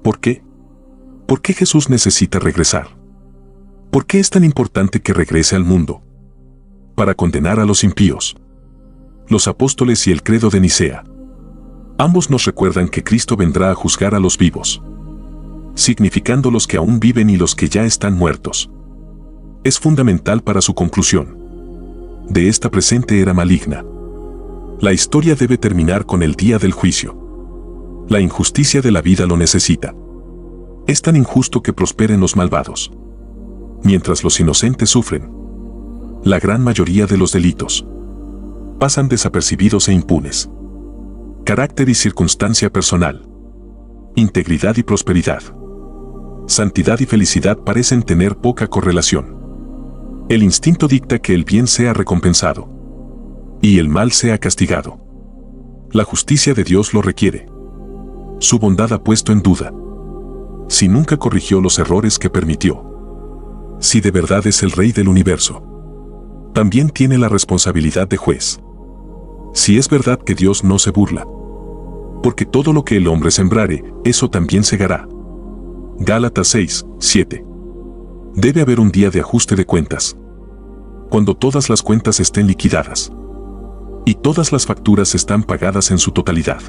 ¿Por qué? ¿Por qué Jesús necesita regresar? ¿Por qué es tan importante que regrese al mundo? Para condenar a los impíos. Los apóstoles y el credo de Nicea. Ambos nos recuerdan que Cristo vendrá a juzgar a los vivos, significando los que aún viven y los que ya están muertos. Es fundamental para su conclusión de esta presente era maligna. La historia debe terminar con el día del juicio. La injusticia de la vida lo necesita. Es tan injusto que prosperen los malvados, mientras los inocentes sufren. La gran mayoría de los delitos pasan desapercibidos e impunes. Carácter y circunstancia personal. Integridad y prosperidad. Santidad y felicidad parecen tener poca correlación. El instinto dicta que el bien sea recompensado y el mal sea castigado. La justicia de Dios lo requiere. Su bondad ha puesto en duda si nunca corrigió los errores que permitió. Si de verdad es el Rey del universo, también tiene la responsabilidad de juez. Si es verdad que Dios no se burla, porque todo lo que el hombre sembrare, eso también segará. Gálatas 6, 7. Debe haber un día de ajuste de cuentas, cuando todas las cuentas estén liquidadas y todas las facturas están pagadas en su totalidad.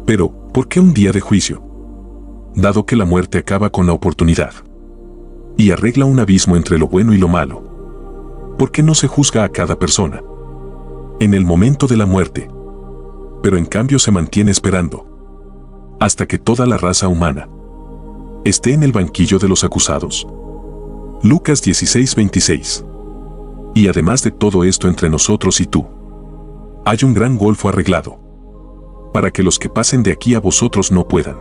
Pero, ¿por qué un día de juicio? Dado que la muerte acaba con la oportunidad y arregla un abismo entre lo bueno y lo malo, ¿por qué no se juzga a cada persona en el momento de la muerte, pero en cambio se mantiene esperando hasta que toda la raza humana esté en el banquillo de los acusados? Lucas 16:26. Y además de todo esto entre nosotros y tú, hay un gran golfo arreglado, para que los que pasen de aquí a vosotros no puedan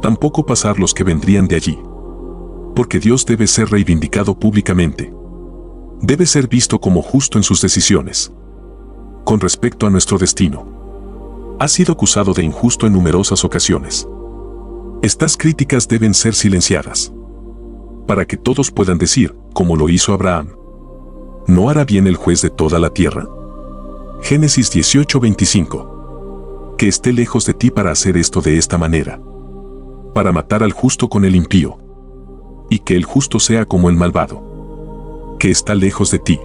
tampoco pasar los que vendrían de allí. Porque Dios debe ser reivindicado públicamente. Debe ser visto como justo en sus decisiones con respecto a nuestro destino. Ha sido acusado de injusto en numerosas ocasiones. Estas críticas deben ser silenciadas, para que todos puedan decir, como lo hizo Abraham: ¿no hará bien el juez de toda la tierra? Génesis 18:25. Que esté lejos de ti para hacer esto de esta manera, para matar al justo con el impío, y que el justo sea como el malvado, que está lejos de ti.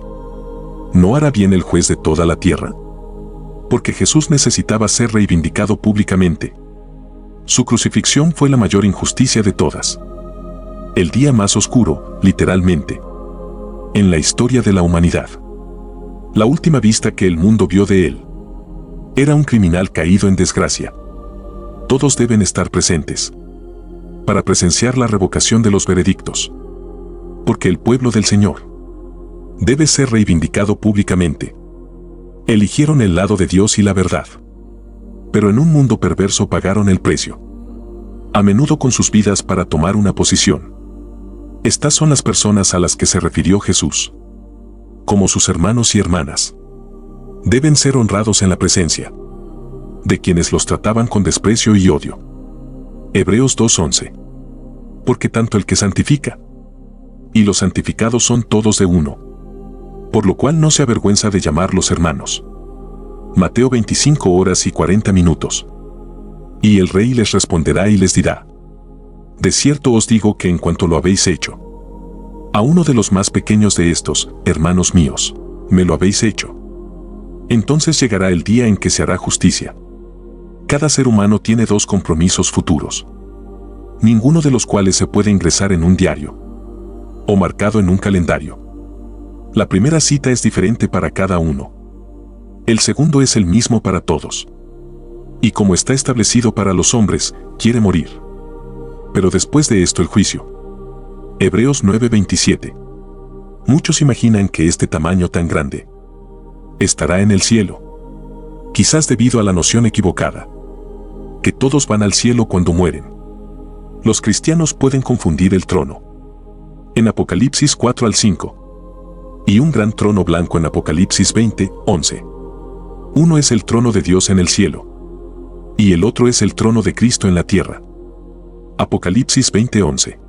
¿No hará bien el juez de toda la tierra? Porque Jesús necesitaba ser reivindicado públicamente. Su crucifixión fue la mayor injusticia de todas. El día más oscuro, literalmente, en la historia de la humanidad. La última vista que el mundo vio de él era un criminal caído en desgracia. Todos deben estar presentes para presenciar la revocación de los veredictos. Porque el pueblo del Señor debe ser reivindicado públicamente. Eligieron el lado de Dios y la verdad, pero en un mundo perverso pagaron el precio, a menudo con sus vidas para tomar una posición. Estas son las personas a las que se refirió Jesús como sus hermanos y hermanas. Deben ser honrados en la presencia de quienes los trataban con desprecio y odio. Hebreos 2:11. Porque tanto el que santifica y los santificados son todos de uno, por lo cual no se avergüenza de llamarlos hermanos. Mateo 25:40. Y el rey les responderá y les dirá: de cierto os digo que en cuanto lo habéis hecho a uno de los más pequeños de estos, hermanos míos, me lo habéis hecho. Entonces llegará el día en que se hará justicia. Cada ser humano tiene dos compromisos futuros, ninguno de los cuales se puede ingresar en un diario o marcado en un calendario. La primera cita es diferente para cada uno. El segundo es el mismo para todos. Y como está establecido para los hombres, quiere morir. Pero después de esto el juicio. Hebreos 9:27. Muchos imaginan que este tamaño tan grande estará en el cielo, quizás debido a la noción equivocada, que todos van al cielo cuando mueren. Los cristianos pueden confundir el trono en Apocalipsis 4-5 y un gran trono blanco en Apocalipsis 20:11. Uno es el trono de Dios en el cielo y el otro es el trono de Cristo en la tierra. Apocalipsis 20:11.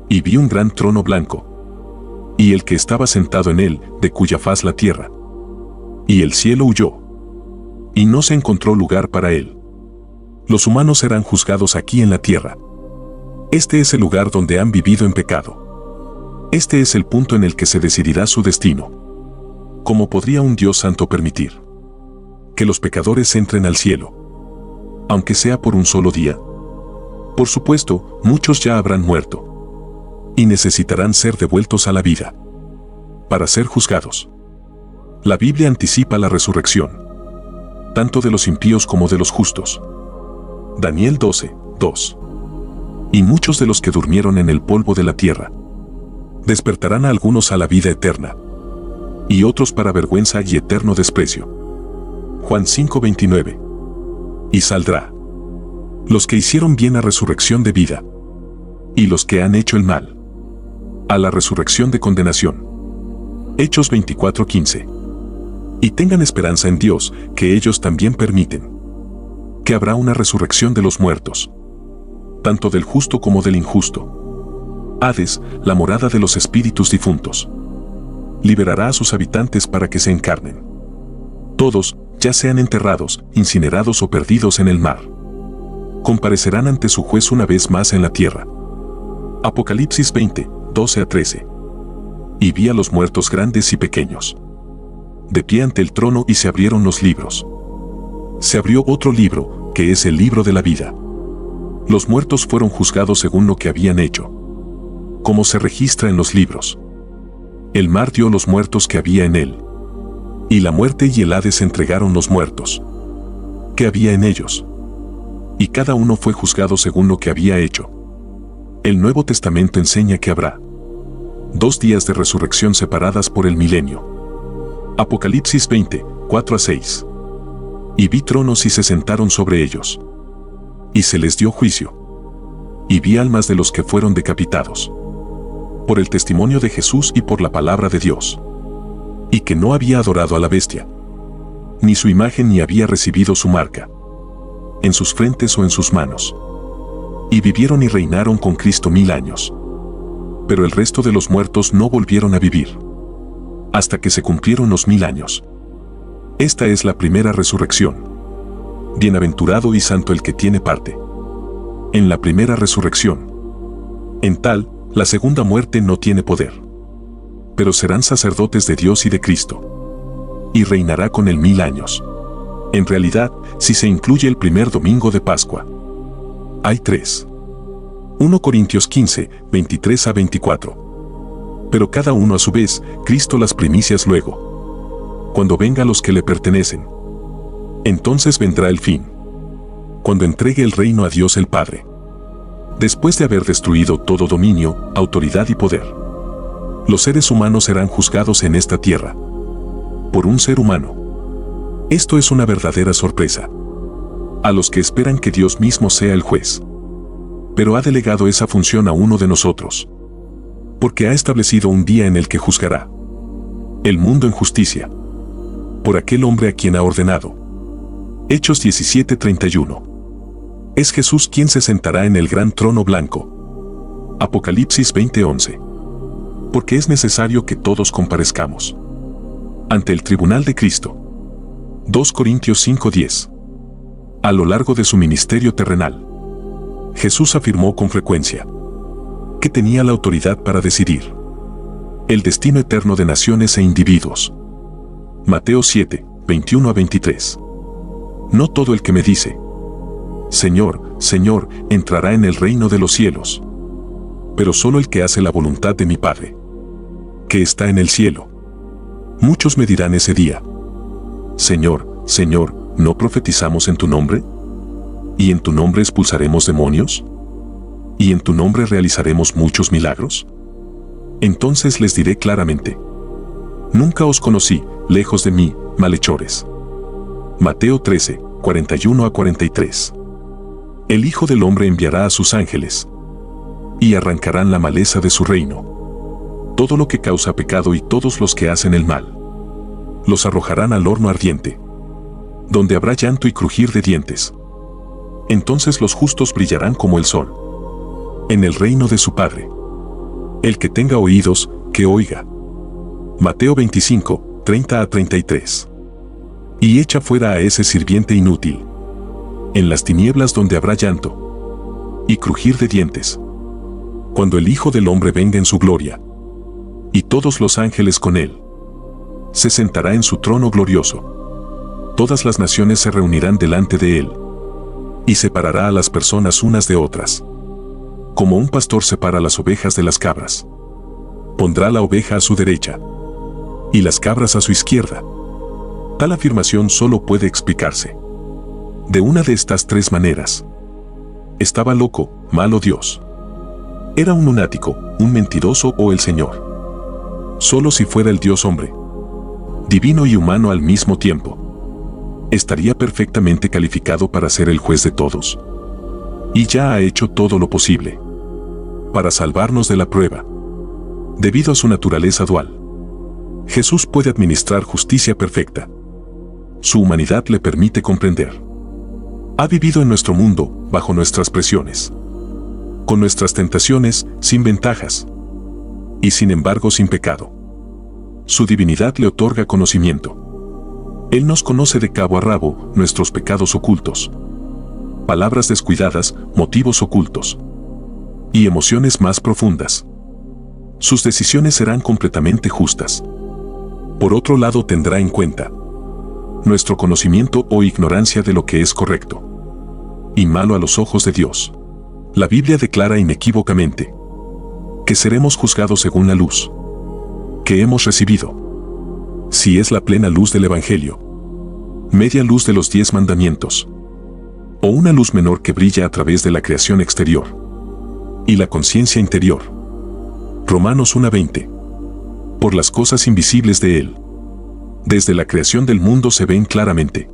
Y vi un gran trono blanco, y el que estaba sentado en él, de cuya faz la tierra y el cielo huyó, y no se encontró lugar para él. Los humanos serán juzgados aquí en la tierra. Este es el lugar donde han vivido en pecado. Este es el punto en el que se decidirá su destino. ¿Cómo podría un Dios santo permitir que los pecadores entren al cielo, aunque sea por un solo día? Por supuesto, muchos ya habrán muerto y necesitarán ser devueltos a la vida para ser juzgados. La Biblia anticipa la resurrección, tanto de los impíos como de los justos. Daniel 12, 2. Y muchos de los que durmieron en el polvo de la tierra despertarán a algunos a la vida eterna, y otros para vergüenza y eterno desprecio. Juan 5:29. Y saldrá los que hicieron bien a resurrección de vida, y los que han hecho el mal a la resurrección de condenación. Hechos 24:15. Y tengan esperanza en Dios, que ellos también permiten que habrá una resurrección de los muertos, tanto del justo como del injusto. Hades, la morada de los espíritus difuntos, liberará a sus habitantes para que se encarnen. Todos, ya sean enterrados, incinerados o perdidos en el mar, comparecerán ante su juez una vez más en la tierra. Apocalipsis 20, 12-13. Y vi a los muertos grandes y pequeños de pie ante el trono, y se abrieron los libros. Se abrió otro libro, que es el libro de la vida. Los muertos fueron juzgados según lo que habían hecho, como se registra en los libros. El mar dio los muertos que había en él, y la muerte y el Hades entregaron los muertos que había en ellos, y cada uno fue juzgado según lo que había hecho. El Nuevo Testamento enseña que habrá 2 días de resurrección separadas por el milenio. Apocalipsis 20, 4-6. Y vi tronos y se sentaron sobre ellos, y se les dio juicio. Y vi almas de los que fueron decapitados por el testimonio de Jesús y por la palabra de Dios, y que no había adorado a la bestia, ni su imagen, ni había recibido su marca en sus frentes o en sus manos. Y vivieron y reinaron con Cristo 1000 años. Pero el resto de los muertos no volvieron a vivir hasta que se cumplieron los 1000 años. Esta es la primera resurrección. Bienaventurado y santo el que tiene parte en la primera resurrección. En tal, la segunda muerte no tiene poder, pero serán sacerdotes de Dios y de Cristo, y reinará con él 1000 años. En realidad, si se incluye el primer domingo de Pascua, hay 3. 1 Corintios 15, 23-24. Pero cada uno a su vez, Cristo las primicias luego, cuando venga los que le pertenecen. Entonces vendrá el fin, cuando entregue el reino a Dios el Padre, después de haber destruido todo dominio, autoridad y poder. Los seres humanos serán juzgados en esta tierra por un ser humano. Esto es una verdadera sorpresa a los que esperan que Dios mismo sea el juez. Pero ha delegado esa función a uno de nosotros, porque ha establecido un día en el que juzgará el mundo en justicia por aquel hombre a quien ha ordenado. Hechos 17:31. Es Jesús quien se sentará en el gran trono blanco. Apocalipsis 20:11. Porque es necesario que todos comparezcamos ante el tribunal de Cristo. 2 Corintios 5:10. A lo largo de su ministerio terrenal, Jesús afirmó con frecuencia que tenía la autoridad para decidir el destino eterno de naciones e individuos. Mateo 7, 21-23. No todo el que me dice, Señor, Señor, entrará en el reino de los cielos, pero solo el que hace la voluntad de mi Padre, que está en el cielo. Muchos me dirán ese día, Señor, Señor, ¿no profetizamos en tu nombre? ¿Y en tu nombre expulsaremos demonios? ¿Y en tu nombre realizaremos muchos milagros? Entonces les diré claramente, nunca os conocí, lejos de mí, malhechores. Mateo 13, 41-43. El Hijo del Hombre enviará a sus ángeles, y arrancarán la maleza de su reino. Todo lo que causa pecado y todos los que hacen el mal, los arrojarán al horno ardiente, donde habrá llanto y crujir de dientes. Entonces los justos brillarán como el sol en el reino de su Padre. El que tenga oídos, que oiga. Mateo 25, 30-33. Y echa fuera a ese sirviente inútil, en las tinieblas donde habrá llanto y crujir de dientes. Cuando el Hijo del Hombre venga en su gloria, y todos los ángeles con él, se sentará en su trono glorioso. Todas las naciones se reunirán delante de él, y separará a las personas unas de otras, como un pastor separa las ovejas de las cabras. Pondrá la oveja a su derecha, y las cabras a su izquierda. Tal afirmación solo puede explicarse de una de estas tres maneras. Estaba loco, malo Dios. Era un lunático, un mentiroso o el Señor. Solo si fuera el Dios hombre, divino y humano al mismo tiempo, estaría perfectamente calificado para ser el juez de todos. Y ya ha hecho todo lo posible para salvarnos de la prueba. Debido a su naturaleza dual, Jesús puede administrar justicia perfecta. Su humanidad le permite comprender. Ha vivido en nuestro mundo, bajo nuestras presiones, con nuestras tentaciones, sin ventajas, y sin embargo sin pecado. Su divinidad le otorga conocimiento. Él nos conoce de cabo a rabo nuestros pecados ocultos, palabras descuidadas, motivos ocultos y emociones más profundas. Sus decisiones serán completamente justas. Por otro lado, tendrá en cuenta nuestro conocimiento o ignorancia de lo que es correcto y malo a los ojos de Dios. La Biblia declara inequívocamente que seremos juzgados según la luz que hemos recibido. Si es la plena luz del Evangelio, media luz de los 10 mandamientos, o una luz menor que brilla a través de la creación exterior y la conciencia interior. Romanos 1:20. Por las cosas invisibles de Él, desde la creación del mundo se ven claramente.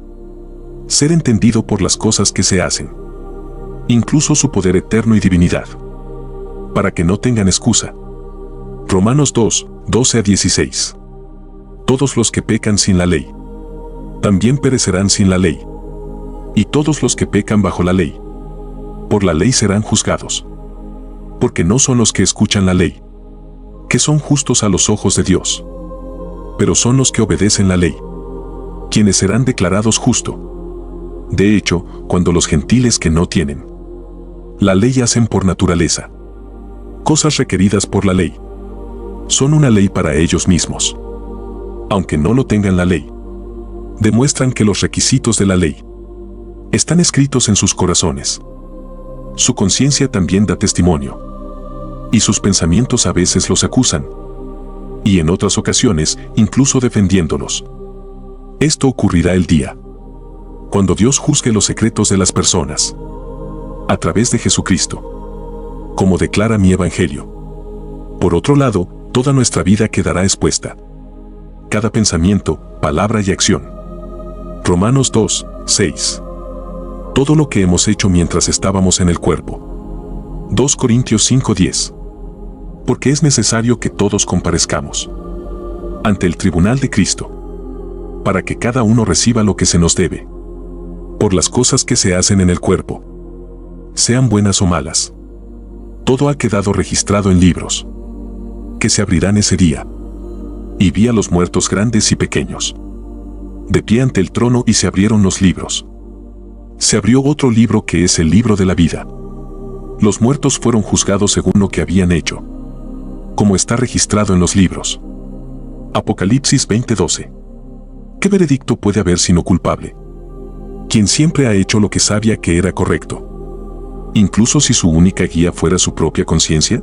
Ser entendido por las cosas que se hacen, incluso su poder eterno y divinidad, para que no tengan excusa. Romanos 2:12-16. Todos los que pecan sin la ley, también perecerán sin la ley. Y todos los que pecan bajo la ley, por la ley serán juzgados. Porque no son los que escuchan la ley, que son justos a los ojos de Dios, pero son los que obedecen la ley, quienes serán declarados justos. De hecho, cuando los gentiles que no tienen la ley hacen por naturaleza cosas requeridas por la ley, son una ley para ellos mismos. Aunque no lo tengan la ley, demuestran que los requisitos de la ley están escritos en sus corazones. Su conciencia también da testimonio, y sus pensamientos a veces los acusan, y en otras ocasiones incluso defendiéndolos. Esto ocurrirá el día cuando Dios juzgue los secretos de las personas a través de Jesucristo, como declara mi Evangelio. Por otro lado, toda nuestra vida quedará expuesta, cada pensamiento, palabra y acción. Romanos 2:6. Todo lo que hemos hecho mientras estábamos en el cuerpo. 2 Corintios 5:10. Porque es necesario que todos comparezcamos ante el tribunal de Cristo, para que cada uno reciba lo que se nos debe, por las cosas que se hacen en el cuerpo, sean buenas o malas. Todo ha quedado registrado en libros, que se abrirán ese día. Y vi a los muertos grandes y pequeños, de pie ante el trono, y se abrieron los libros. Se abrió otro libro que es el libro de la vida. Los muertos fueron juzgados según lo que habían hecho, como está registrado en los libros. Apocalipsis 20:12. ¿Qué veredicto puede haber sino culpable? Quien siempre ha hecho lo que sabía que era correcto, incluso si su única guía fuera su propia conciencia.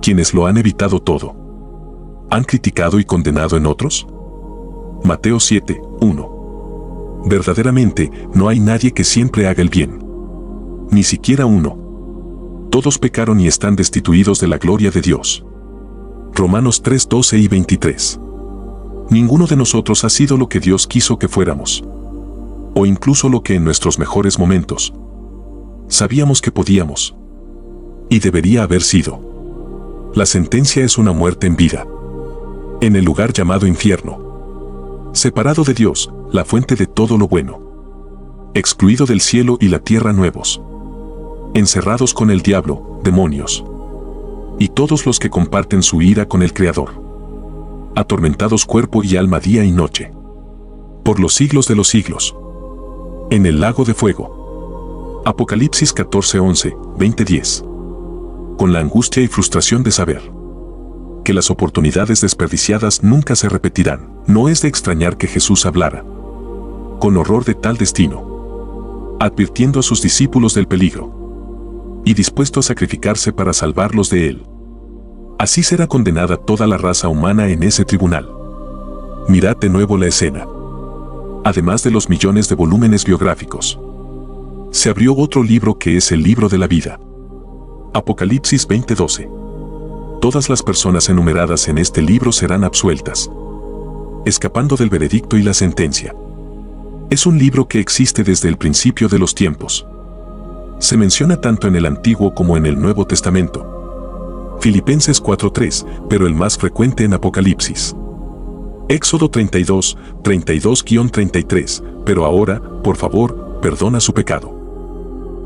Quienes lo han evitado todo, ¿han criticado y condenado en otros? Mateo 7:1. Verdaderamente, no hay nadie que siempre haga el bien, ni siquiera uno. Todos pecaron y están destituidos de la gloria de Dios. Romanos 3:12 y 23. Ninguno de nosotros ha sido lo que Dios quiso que fuéramos, o incluso lo que en nuestros mejores momentos sabíamos que podíamos y debería haber sido. La sentencia es una muerte en vida, en el lugar llamado infierno, separado de Dios, la fuente de todo lo bueno, excluido del cielo y la tierra nuevos, encerrados con el diablo, demonios, y todos los que comparten su ira con el Creador, atormentados cuerpo y alma, día y noche, por los siglos de los siglos, en el lago de fuego. Apocalipsis 14:11, 20:10. Con la angustia y frustración de saber que las oportunidades desperdiciadas nunca se repetirán, no es de extrañar que Jesús hablara con horror de tal destino, advirtiendo a sus discípulos del peligro y dispuesto a sacrificarse para salvarlos de él. Así será condenada toda la raza humana en ese tribunal. Mirad de nuevo la escena. Además de los millones de volúmenes biográficos, se abrió otro libro que es el libro de la vida. Apocalipsis 20:12. Todas las personas enumeradas en este libro serán absueltas, escapando del veredicto y la sentencia. Es un libro que existe desde el principio de los tiempos. Se menciona tanto en el Antiguo como en el Nuevo Testamento. Filipenses 4:3, pero el más frecuente en Apocalipsis. Éxodo 32, 32-33, pero ahora, por favor, perdona su pecado.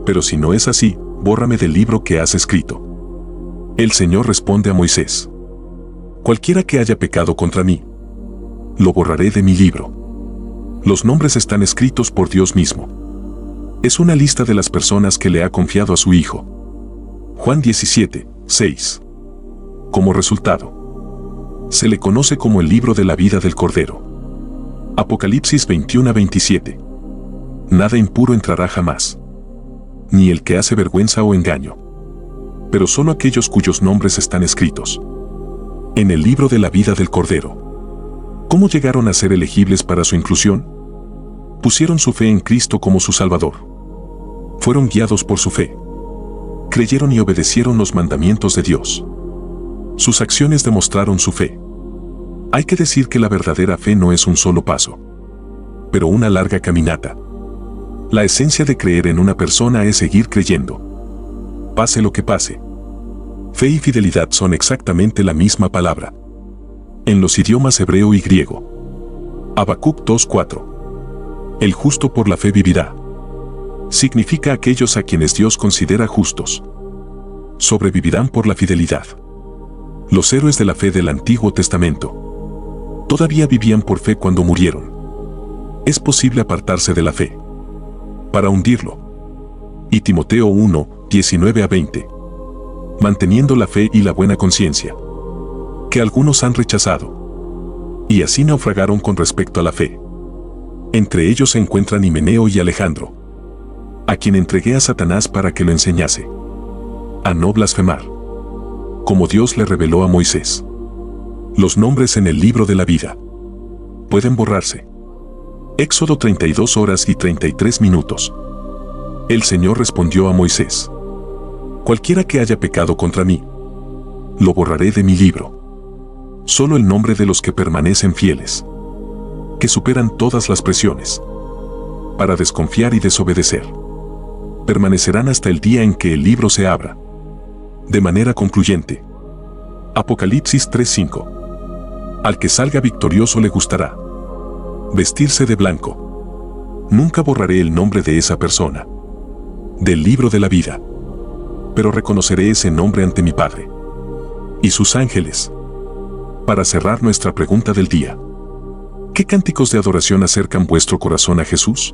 Pero si no es así, bórrame del libro que has escrito. El Señor responde a Moisés: cualquiera que haya pecado contra mí, lo borraré de mi libro. Los nombres están escritos por Dios mismo. Es una lista de las personas que le ha confiado a su Hijo. Juan 17:6. Como resultado, se le conoce como el libro de la vida del Cordero. Apocalipsis 21:27. Nada impuro entrará jamás, ni el que hace vergüenza o engaño, pero solo aquellos cuyos nombres están escritos en el libro de la vida del Cordero. ¿Cómo llegaron a ser elegibles para su inclusión? Pusieron su fe en Cristo como su Salvador. Fueron guiados por su fe. Creyeron y obedecieron los mandamientos de Dios. Sus acciones demostraron su fe. Hay que decir que la verdadera fe no es un solo paso, pero una larga caminata. La esencia de creer en una persona es seguir creyendo, pase lo que pase. Fe y fidelidad son exactamente la misma palabra en los idiomas hebreo y griego. Habacuc 2:4. El justo por la fe vivirá. Significa aquellos a quienes Dios considera justos sobrevivirán por la fidelidad. Los héroes de la fe del Antiguo Testamento todavía vivían por fe cuando murieron. Es posible apartarse de la fe para hundirlo. Y Timoteo 1:19-20. Manteniendo la fe y la buena conciencia, que algunos han rechazado, y así naufragaron con respecto a la fe. Entre ellos se encuentran Himeneo y Alejandro, a quien entregué a Satanás para que lo enseñase a no blasfemar, como Dios le reveló a Moisés. Los nombres en el libro de la vida pueden borrarse. Éxodo 32 horas y 33 minutos. El Señor respondió a Moisés: cualquiera que haya pecado contra mí, lo borraré de mi libro. Solo el nombre de los que permanecen fieles, que superan todas las presiones para desconfiar y desobedecer, permanecerán hasta el día en que el libro se abra de manera concluyente. Apocalipsis 3:5. Al que salga victorioso le gustará vestirse de blanco. Nunca borraré el nombre de esa persona del libro de la vida, pero reconoceré ese nombre ante mi Padre y sus ángeles. Para cerrar nuestra pregunta del día: ¿qué cánticos de adoración acercan vuestro corazón a Jesús?